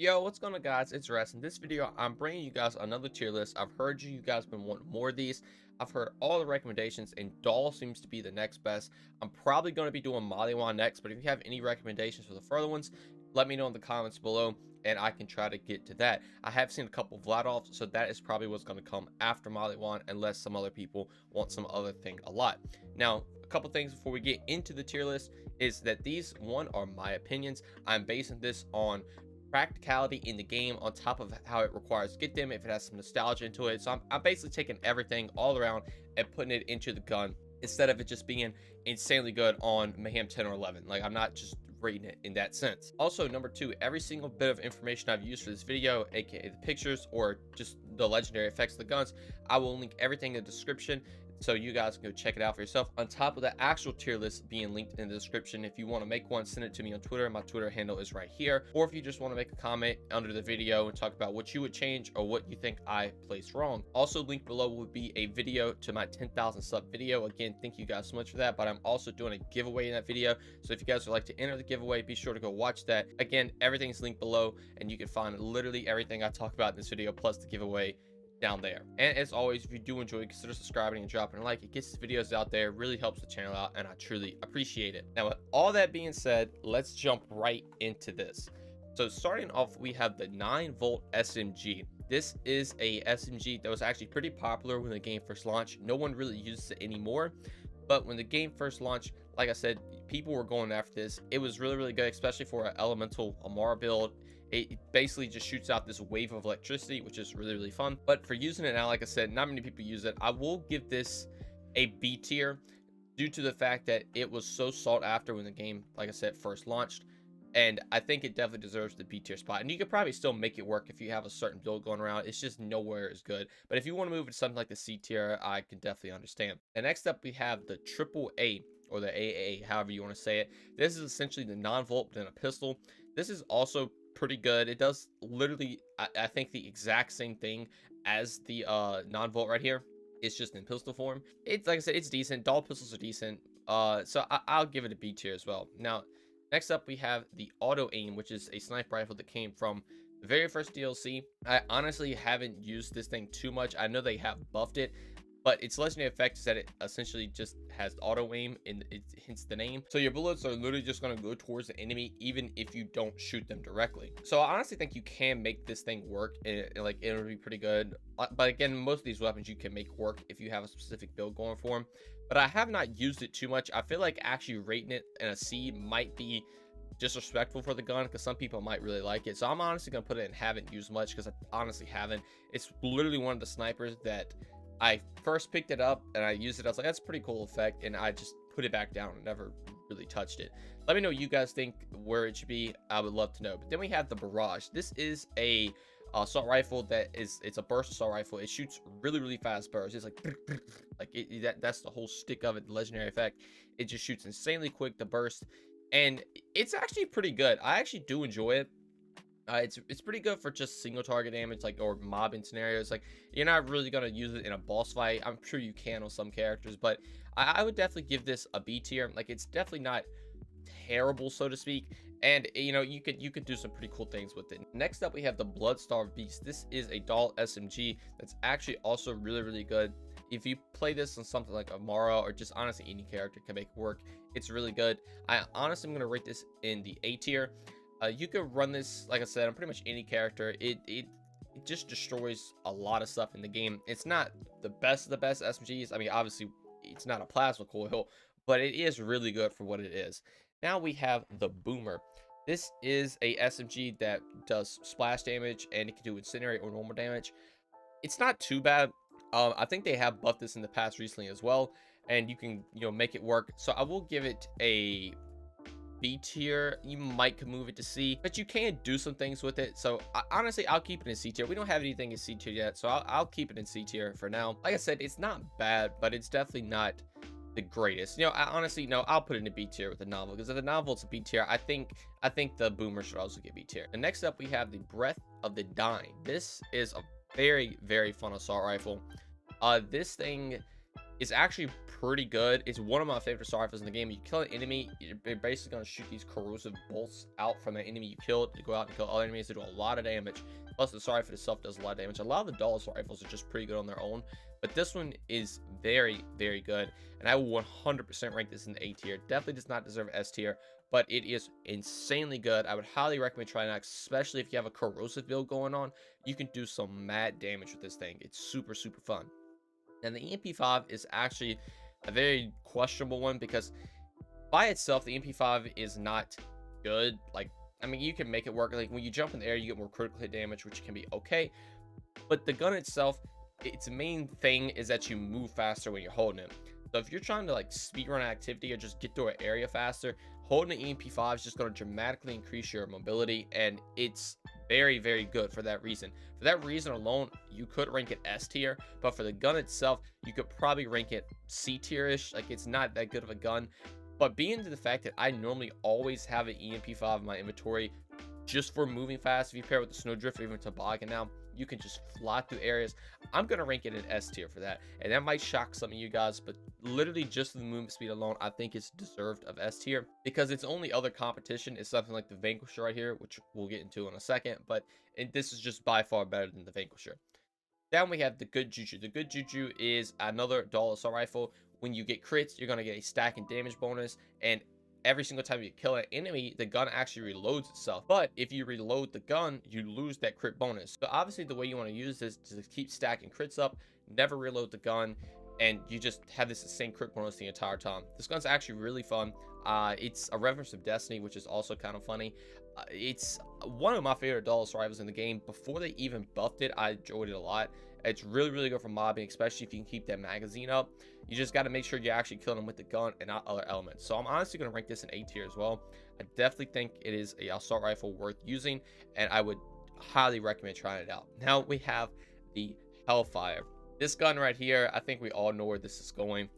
Yo, what's going on, guys? It's Rest. In this video, I'm bringing you guys another tier list. I've heard you guys been wanting more of these. I've heard all the recommendations, and Dahl seems to be the next best. I'm probably going to be doing Maliwan next, but if you have any recommendations for the further ones, let me know in the comments below, and I can try to get to that. I have seen a couple of Vladovs, so that is probably what's going to come after Maliwan, unless some other people want some other thing a lot. Now, a couple things before we get into the tier list is that these, one, are my opinions. I'm basing this on practicality in the game on top of how it requires get them if it has some nostalgia into it. So I'm basically taking everything all around and putting it into the gun instead of it just being insanely good on Mayhem 10 or 11. Like, I'm not just rating it in that sense. Also, number two, every single bit of information I've used for this video, aka the pictures or just the legendary effects of the guns, I will link everything in the description so you guys can go check it out for yourself, on top of the actual tier list being linked in the description. If you want to make one, send it to me on Twitter. My Twitter handle is right here. Or if you just want to make a comment under the video and talk about what you would change or what you think I placed wrong. Also, linked below will be a video to my 10,000 sub video. Again, thank you guys so much for that, but I'm also doing a giveaway in that video, so if you guys would like to enter the giveaway, be sure to go watch that. Again, everything's linked below, and you can find literally everything I talk about in this video plus the giveaway down there. And as always, if you do enjoy, consider subscribing and dropping a like. It gets the videos out there, really helps the channel out, and I truly appreciate it. Now, with all that being said, let's jump right into this. So starting off, we have the 9-volt SMG. This is a SMG that was actually pretty popular when the game first launched. No one really uses it anymore, but when the game first launched, like I said, people were going after this. It was really good, especially for an elemental Amara build. It basically just shoots out this wave of electricity, which is really fun. But for using it now, like I said, not many people use it. I will give this a B tier due to the fact that it was so sought after when the game, like I said, first launched. And I think it definitely deserves the B tier spot. And you could probably still make it work if you have a certain build going around. It's just nowhere as good. But if you want to move to something like the C tier, I can definitely understand. And next up, we have the triple A, or the AA, however you want to say it. This is essentially the non-volt but in a pistol. This is also pretty good. It does literally, I think, the exact same thing as the non-volt right here. It's just in pistol form. It's, like I said, it's decent. Dahl pistols are decent. So I'll give it a B tier as well. Now, next up, we have the auto aim, which is a sniper rifle that came from the very first DLC. I honestly haven't used this thing too much. I know they have buffed it, but its legendary effect is that it essentially just has auto aim, and it hints the name. So your bullets are literally just going to go towards the enemy, even if you don't shoot them directly. So I honestly think you can make this thing work, and like, it'll be pretty good. But again, most of these weapons you can make work if you have a specific build going for them. But I have not used it too much. I feel like actually rating it in a C might be disrespectful for the gun, because some people might really like it. So I'm honestly going to put it in haven't used much, because I honestly haven't. It's literally one of the snipers that I first picked it up and I used it. I was like, that's a pretty cool effect, and I just put it back down and never really touched it. Let me know what you guys think where it should be. I would love to know. But then we have the Barrage. This is a assault rifle it's a burst assault rifle. It shoots really fast bursts. It's like that's the whole stick of it, the legendary effect. It just shoots insanely quick, the burst, and it's actually pretty good. I actually do enjoy it. It's pretty good for just single target damage, like, or mobbing scenarios. Like, you're not really gonna use it in a boss fight. I'm sure you can on some characters, but I would definitely give this a B tier. Like, it's definitely not terrible, so to speak, and you know, you could do some pretty cool things with it. Next up, we have the Bloodstarved Beast. This is a Dahl SMG that's actually also really good. If you play this on something like Amara, or just honestly any character can make it work, it's really good. I honestly am gonna rate this in the A tier. You could run this, like I said, on pretty much any character. It just destroys a lot of stuff in the game. It's not the best of the best SMGs. I mean, obviously, it's not a plasma coil, but it is really good for what it is. Now we have the Boomer. This is a SMG that does splash damage, and it can do incendiary or normal damage. It's not too bad. I think they have buffed this in the past recently as well, and you can, you know, make it work. So I will give it a B tier. You might move it to C, but you can do some things with it. So honestly, I'll keep it in C tier. We don't have anything in C tier yet, so I'll keep it in C tier for now. Like I said, it's not bad, but it's definitely not the greatest. You know, honestly, no, I'll put it in a B tier with the novel, because if the novel's a B tier, I think the Boomer should also get B tier. And next up, we have the Breath of the Dying. This is a very fun assault rifle. This thing is actually pretty good. It's one of my favorite assault rifles in the game. You kill an enemy, you're basically going to shoot these corrosive bolts out from the enemy you killed to go out and kill other enemies to do a lot of damage. Plus, the assault rifle itself does a lot of damage. A lot of the Dahl assault rifles are just pretty good on their own, but this one is very, very good, and I will 100% rank this in the A tier. Definitely does not deserve S tier, but it is insanely good. I would highly recommend trying it out, especially if you have a corrosive build going on. You can do some mad damage with this thing. It's super, super fun. And the EMP5 is actually a very questionable one because by itself, the EMP5 is not good. Like, I mean, you can make it work. Like, when you jump in the air, you get more critical hit damage, which can be okay. But the gun itself, its main thing is that you move faster when you're holding it. So if you're trying to like speedrun activity or just get through an area faster, holding an EMP5 is just going to dramatically increase your mobility, and it's very, very good for that reason. For that reason alone, you could rank it S tier, but for the gun itself, you could probably rank it C tier-ish. Like, it's not that good of a gun, but being to the fact that I normally always have an EMP5 in my inventory just for moving fast, if you pair it with the snowdrift or even toboggan now, you can just fly through areas. I'm gonna rank it an S tier for that, and that might shock some of you guys, but literally just the movement speed alone, I think it's deserved of S tier, because its only other competition is something like the Vanquisher right here, which we'll get into in a second, but this is just by far better than the Vanquisher. Then we have the Good Juju. The Good Juju is another Dahl assault rifle. When you get crits, you're gonna get a stack and damage bonus, and every single time you kill an enemy, the gun actually reloads itself. But if you reload the gun, you lose that crit bonus. So obviously the way you want to use this is to keep stacking crits up, never reload the gun, and you just have this same crit bonus the entire time. This gun's actually really fun. It's a reference of Destiny, which is also kind of funny. It's one of my favorite Dahl rifles in the game. Before they even buffed it, I enjoyed it a lot. It's really, really good for mobbing, especially if you can keep that magazine up. You just got to make sure you're actually killing them with the gun and not other elements. So I'm honestly going to rank this in A tier as well. I definitely think it is a assault rifle worth using, and I would highly recommend trying it out. Now we have the Hellfire. This gun right here, I think we all know where this is going.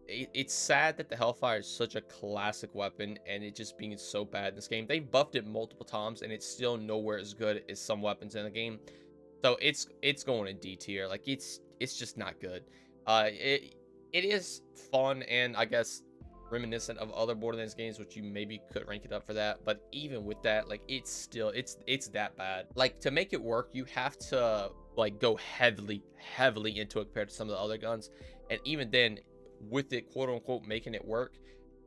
It's sad that the Hellfire is such a classic weapon and it just being so bad in this game. They buffed it multiple times and it's still nowhere as good as some weapons in the game. So it's going in D tier. Like, it's just not good. It is fun and I guess reminiscent of other Borderlands games, which you maybe could rank it up for that. But even with that, like, it's still it's that bad. Like, to make it work, you have to like go heavily into it compared to some of the other guns, and even then, with it quote unquote making it work,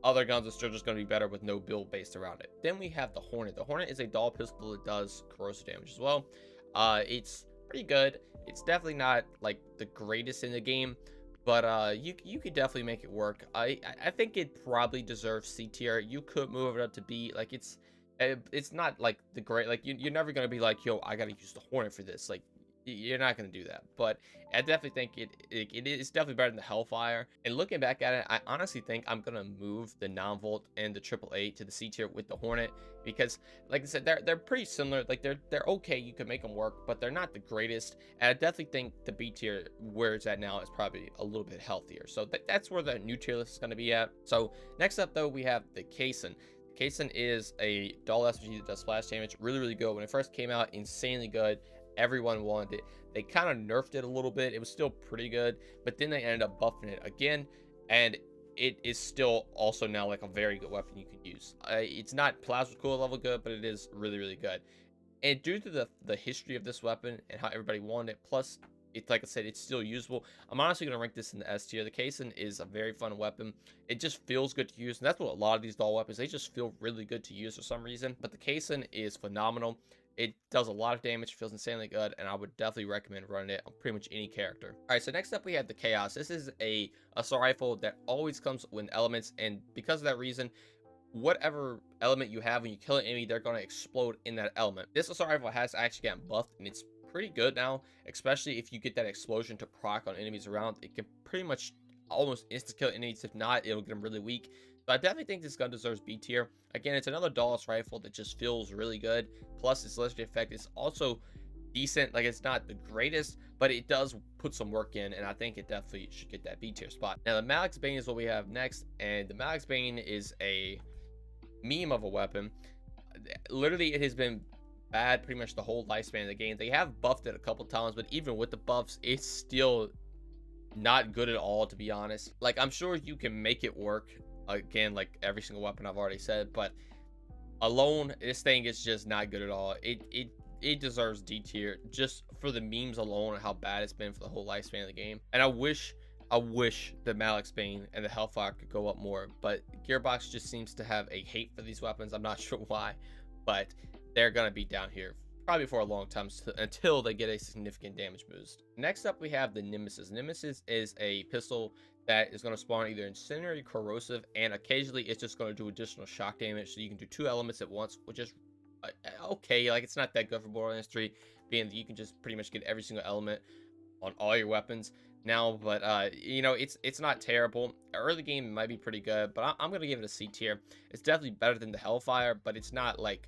other guns are still just going to be better with no build based around it. Then we have the Hornet. The Hornet is a Dahl pistol that does corrosive damage as well. It's pretty good. It's definitely not like the greatest in the game, but you could definitely make it work. I think it probably deserves C tier. You could move it up to B. Like, it's not like the great, like, you're never gonna be like, yo, I gotta use the Hornet for this. Like, you're not going to do that, but I definitely think it is definitely better than the Hellfire. And looking back at it, I honestly think I'm going to move the non-volt and the AAA to the C tier with the Hornet, because like I said, they're pretty similar. Like, they're okay, you can make them work, but they're not the greatest. And I definitely think the B tier where it's at now is probably a little bit healthier. So that's where the new tier list is going to be at. So next up though, we have the Kaysen. Kaysen is a Dahl SMG that does splash damage. Really, really good. When it first came out, insanely good. Everyone wanted it. They kind of nerfed it a little bit. It was still pretty good, but then they ended up buffing it again, and it is still also now like a very good weapon you can use. It's not plasma cool level good, but it is really, really good. And due to the history of this weapon and how everybody wanted it, plus it's, like I said, it's still usable, I'm honestly going to rank this in the S tier. The Kaysen is a very fun weapon. It just feels good to use, and that's what a lot of these Dahl weapons, they just feel really good to use for some reason. But the Kaysen is phenomenal. It does a lot of damage, feels insanely good, and I would definitely recommend running it on pretty much any character. All right, so next up we have the Chaos. This is a assault rifle that always comes with elements, and because of that reason, whatever element you have when you kill an enemy, they're going to explode in that element. This assault rifle has actually gotten buffed, and it's pretty good now, especially if you get that explosion to proc on enemies around. It can pretty much almost insta kill enemies. If not, it'll get them really weak. So I definitely think this gun deserves B tier. Again, it's another Dahl rifle that just feels really good. Plus, its legendary effect is also decent. Like, it's not the greatest, but it does put some work in, and I think it definitely should get that B tier spot. Now, the Malix Bane is what we have next, and the Malix Bane is a meme of a weapon. Literally, it has been bad pretty much the whole lifespan of the game. They have buffed it a couple times, but even with the buffs, it's still not good at all, to be honest. Like, I'm sure you can make it work, again, like every single weapon I've already said, but alone, this thing is just not good at all. It deserves D tier just for the memes alone and how bad it's been for the whole lifespan of the game. And I wish the Malix Bane and the Hellfire could go up more, but Gearbox just seems to have a hate for these weapons. I'm not sure why, but they're gonna be down here probably for a long time until they get a significant damage boost. Next up, we have the Nemesis. Nemesis is a pistol that is going to spawn either incendiary, corrosive, and occasionally it's just going to do additional shock damage. So you can do 2 elements at once, which is okay. Like, it's not that good for Borderlands 3, being that you can just pretty much get every single element on all your weapons now. But you know, it's not terrible. Early game might be pretty good, but I'm gonna give it a C tier. It's definitely better than the Hellfire, but it's not like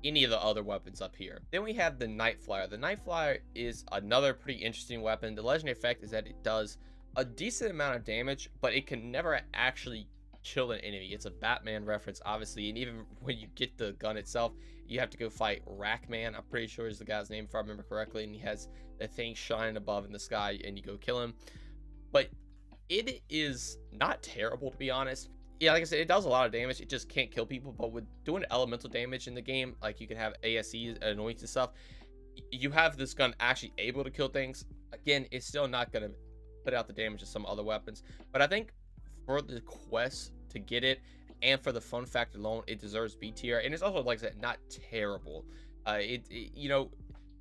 any of the other weapons up here. Then we have the Night Flyer. The Night Flyer is another pretty interesting weapon. The legendary effect is that it does a decent amount of damage, but it can never actually kill an enemy. It's a Batman reference, obviously, and even when you get the gun itself, you have to go fight Rackman. I'm pretty sure is the guy's name if I remember correctly, and he has the thing shining above in the sky, and you go kill him. But it is not terrible, to be honest. Yeah, like I said, it does a lot of damage. It just can't kill people. But with doing elemental damage in the game, like you can have ASEs, annoyance and stuff, you have this gun actually able to kill things. Again, it's still not going to put out the damage of some other weapons. But I think for the quest to get it and for the fun factor alone, it deserves B tier. And it's also, like I said, not terrible. You know,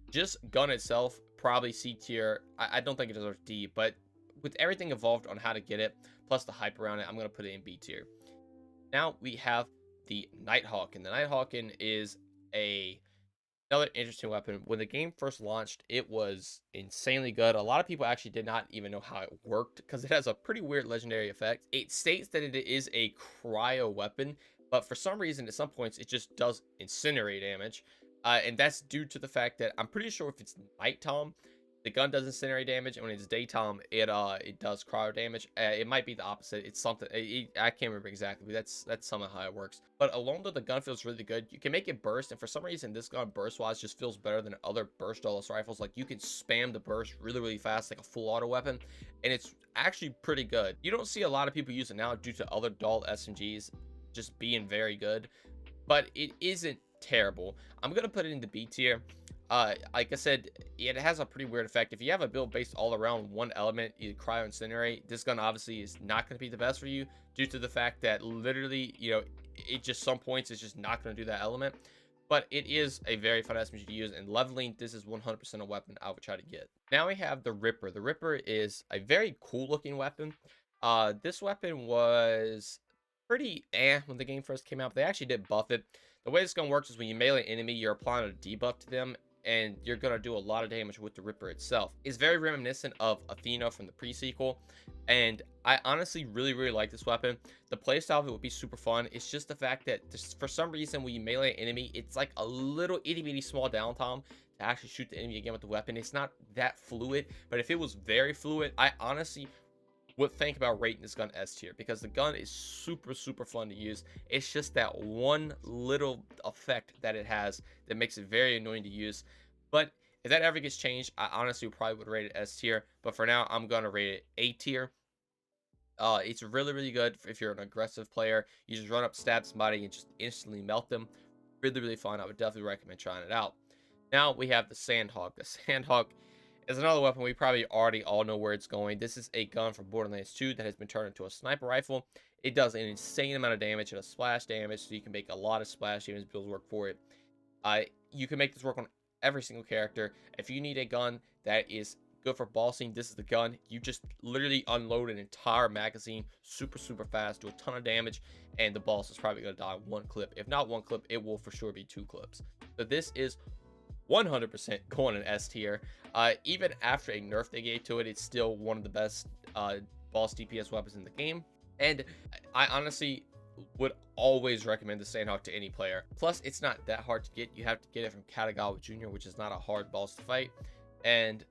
just gun itself, probably C tier. I don't think it deserves D, but with everything involved on how to get it, plus the hype around it, I'm going to put it in B tier. Now we have the Nighthawk, and the Nighthawk is another interesting weapon. When the game first launched, it was insanely good. A lot of people actually did not even know how it worked because it has a pretty weird legendary effect. It states that it is a cryo weapon, but for some reason, at some points, it just does incinerate damage. And that's due to the fact that I'm pretty sure if it's nighttime, the gun does incinerate damage, and when it's daytime, it does cryo damage. It might be the opposite. It's something I can't remember exactly, but that's somehow how it works. But alone though, the gun feels really good. You can make it burst, and for some reason, this gun burst wise just feels better than other burst-less rifles. Like, you can spam the burst really fast, like a full auto weapon, and it's actually pretty good. You don't see a lot of people use it now due to other Dahl SMGs just being very good, but it isn't terrible. I'm gonna put it into B tier. Like I said, it has a pretty weird effect. If you have a build based all around one element, either cryo incinerate, this gun obviously is not going to be the best for you due to the fact that literally, you know, it just some points it's just not going to do that element. But it is a very fun SMG to use, and leveling, this is 100% a weapon I would try to get. Now we have the Ripper. The Ripper is a very cool looking weapon. This weapon was pretty when the game first came out, but they actually did buff it. The way this gun works is when you melee an enemy, you're applying a debuff to them, and you're gonna do a lot of damage with the Ripper itself. It's very reminiscent of Athena from the pre-sequel, and I honestly really like this weapon. The playstyle of it would be super fun. It's just the fact that for some reason when you melee an enemy, it's like a little itty bitty small downtime to actually shoot the enemy again with the weapon. It's not that fluid, but if it was very fluid, I honestly would think about rating this gun S tier, because the gun is super fun to use. It's just that one little effect that it has that makes it very annoying to use. But if that ever gets changed, I honestly probably would rate it S tier, but for now I'm gonna rate it A tier. It's really good if you're an aggressive player. You just run up, stab somebody, and just instantly melt them. Really fun. I would definitely recommend trying it out. Now we have the Sandhawk. The Sandhawk is another weapon we probably already all know where it's going. This is a gun from Borderlands 2 that has been turned into a sniper rifle. It does an insane amount of damage and a splash damage, so you can make a lot of splash damage builds work for it. You can make this work on every single character. If you need a gun that is good for bossing, this is the gun. You just literally unload an entire magazine super fast, do a ton of damage, and the boss is probably going to die one clip. If not one clip, it will for sure be 2 clips. So this is 100% going in S tier. Even after a nerf they gave to it, it's still one of the best boss DPS weapons in the game. And I honestly would always recommend the Sandhawk to any player. Plus, it's not that hard to get. You have to get it from Katagawa Jr., which is not a hard boss to fight. And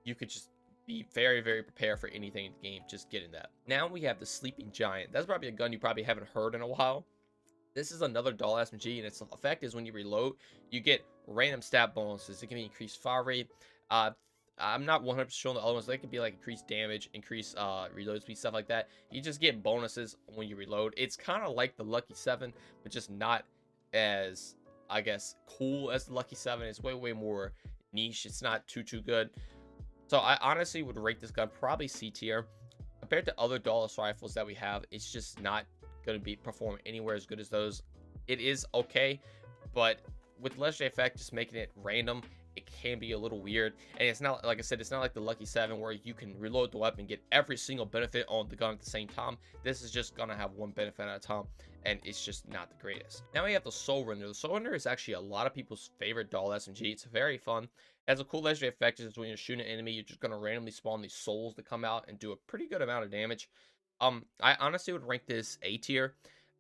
you could just be very prepared for anything in the game, just getting that. Now we have the Sleeping Giant. That's probably a gun you probably haven't heard in a while. This is another Dahl SMG, and its effect is when you reload, you get random stat bonuses. It can be increased fire rate. I'm not 100% sure on the other ones. They could be like increased damage, increased reload speed, stuff like that. You just get bonuses when you reload. It's kind of like the Lucky 7, but just not as, I guess, cool as the Lucky 7. It's way more niche. It's not too good. So I honestly would rate this gun probably C tier. Compared to other Dahl rifles that we have, it's just not going to be perform anywhere as good as those. It is okay, but with legendary effect just making it random, it can be a little weird. And it's not, like I said, it's not like the Lucky 7 where you can reload the weapon and get every single benefit on the gun at the same time. This is just gonna have one benefit at a time, and it's just not the greatest. Now we have the Soul Render. The Soul Render is actually a lot of people's favorite Dahl SMG. It's very fun. It has a cool legendary effect. Is when you're shooting an enemy, you're just gonna randomly spawn these souls that come out and do a pretty good amount of damage. I honestly would rank this A tier.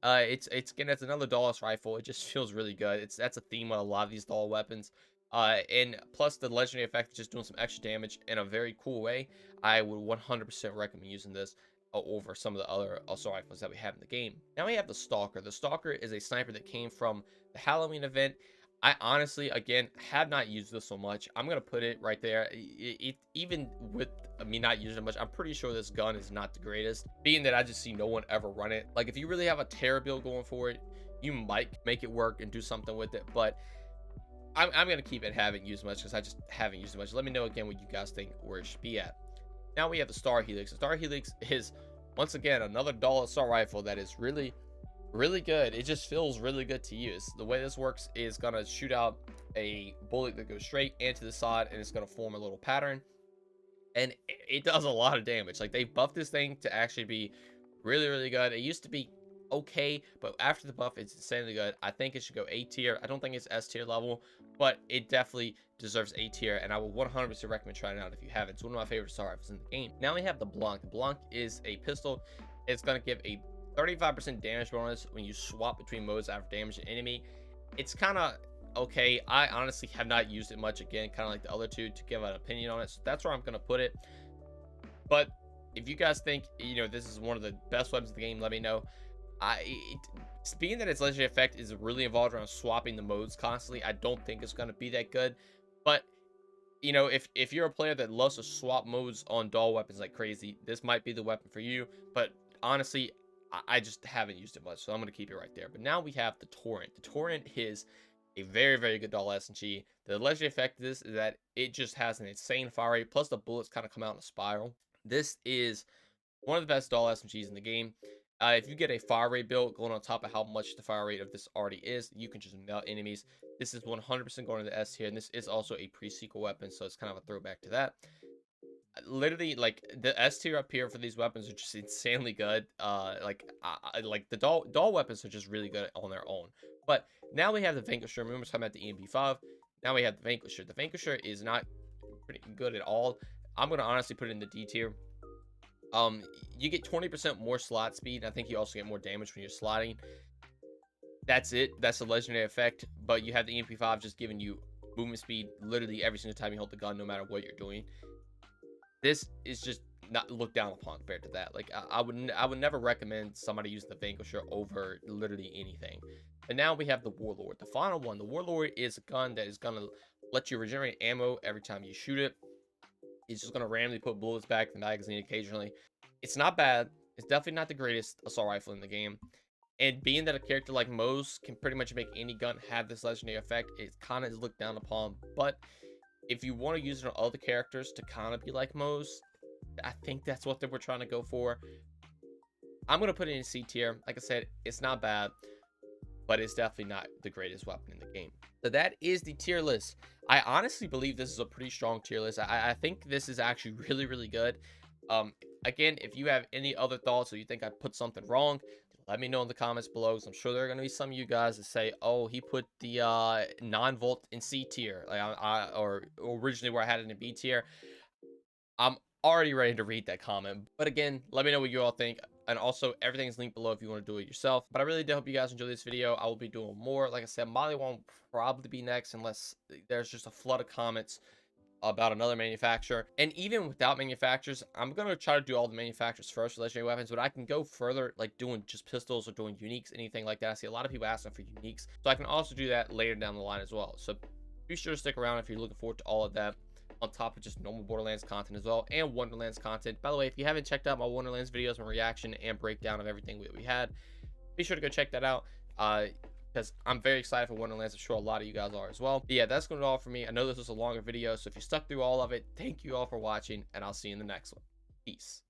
It's again, it's another Dahl rifle. It just feels really good. That's a theme on a lot of these Dahl weapons. And plus the legendary effect is just doing some extra damage in a very cool way. I would 100% recommend using this over some of the other assault rifles that we have in the game. Now we have the Stalker. The Stalker is a sniper that came from the Halloween event. I honestly, again, have not used this so much. I'm gonna put it right there. Even with me not using it much, I'm pretty sure this gun is not the greatest, being that I just see no one ever run it. Like, if you really have a Terror build going for it, you might make it work and do something with it, but I'm gonna keep it, haven't used much because I just haven't used it much. Let me know again what you guys think where it should be at. Now we have the Star Helix. The Star Helix is once again another Dahl assault rifle that is really good. It just feels really good to use. The way this works is gonna shoot out a bullet that goes straight and to the side, and it's gonna form a little pattern, and it does a lot of damage. Like, they buffed this thing to actually be really good. It used to be okay, but after the buff, it's insanely good. I think it should go A tier. I don't think it's S tier level, but it definitely deserves A tier, and I would 100% recommend trying it out if you haven't. It's one of my favorite assault rifles in the game. Now we have the Blanc. The Blanc is a pistol. It's gonna give a 35% damage bonus when you swap between modes after damage an enemy. It's kind of okay. I honestly have not used it much, again, kind of like the other two, to give an opinion on it, so that's where I'm gonna put it. But if you guys think, you know, this is one of the best weapons in the game, let me know. Being that its legendary effect is really involved around swapping the modes constantly, I don't think it's going to be that good. But you know, if you're a player that loves to swap modes on Dahl weapons like crazy, this might be the weapon for you. But honestly, I just haven't used it much, so I'm going to keep it right there. But now we have the Torrent. The Torrent is a very good Dahl SMG. The legendary effect of this is that it just has an insane fire rate, plus the bullets kind of come out in a spiral. This is one of the best Dahl SMGs in the game. If you get a fire rate build going on top of how much the fire rate of this already is, you can just melt enemies. This is 100% going to the S tier, and this is also a pre-sequel weapon, so it's kind of a throwback to that. Literally, like, the S tier up here for these weapons are just insanely good. Like the Dahl weapons are just really good on their own. But now we have the Vanquisher. Remember, talking about the EMP5. Now we have the Vanquisher. The Vanquisher is not pretty good at all. I'm gonna honestly put it in the D tier. You get 20% more slot speed. I think you also get more damage when you're slotting. That's it. That's the legendary effect. But you have the EMP5 just giving you movement speed literally every single time you hold the gun, no matter what you're doing. This is just not looked down upon compared to that. Like, I would never recommend somebody use the Vanquisher over literally anything. And now we have the Warlord, the final one. The Warlord is a gun that is gonna let you regenerate ammo every time you shoot it. It's just gonna randomly put bullets back in the magazine occasionally. It's not bad. It's definitely not the greatest assault rifle in the game. And being that a character like Moze can pretty much make any gun have this legendary effect, it kind of is looked down upon. But if you want to use it on other characters to kind of be like Moze, I think that's what they were trying to go for. I'm gonna put it in C tier. Like I said, it's not bad, but it's definitely not the greatest weapon in the game. So that is the tier list. I honestly believe this is a pretty strong tier list. I think this is actually really good. Again, if you have any other thoughts or you think I put something wrong, let me know in the comments below, because I'm sure there are going to be some of you guys that say, oh, he put the non-volt in C tier, like or originally where I had it in B tier. I'm already ready to read that comment. But again, let me know what you all think. And also, everything is linked below if you want to do it yourself. But I really do hope you guys enjoy this video. I will be doing more. Like I said, Molly won't probably be next unless there's just a flood of comments about another manufacturer. And even without manufacturers, I'm going to try to do all the manufacturers first for legendary weapons, but I can go further, like doing just pistols or doing uniques, anything like that. I see a lot of people asking for uniques, so I can also do that later down the line as well. So be sure to stick around if you're looking forward to all of that. on top of just normal Borderlands content as well, and Wonderlands content. By the way, if you haven't checked out my Wonderlands videos and reaction and breakdown of everything that we had, be sure to go check that out, because I'm very excited for Wonderlands. I'm sure a lot of you guys are as well. But yeah, that's going to be all for me. I know this was a longer video, so if you stuck through all of it, thank you all for watching, and I'll see you in the next one. Peace.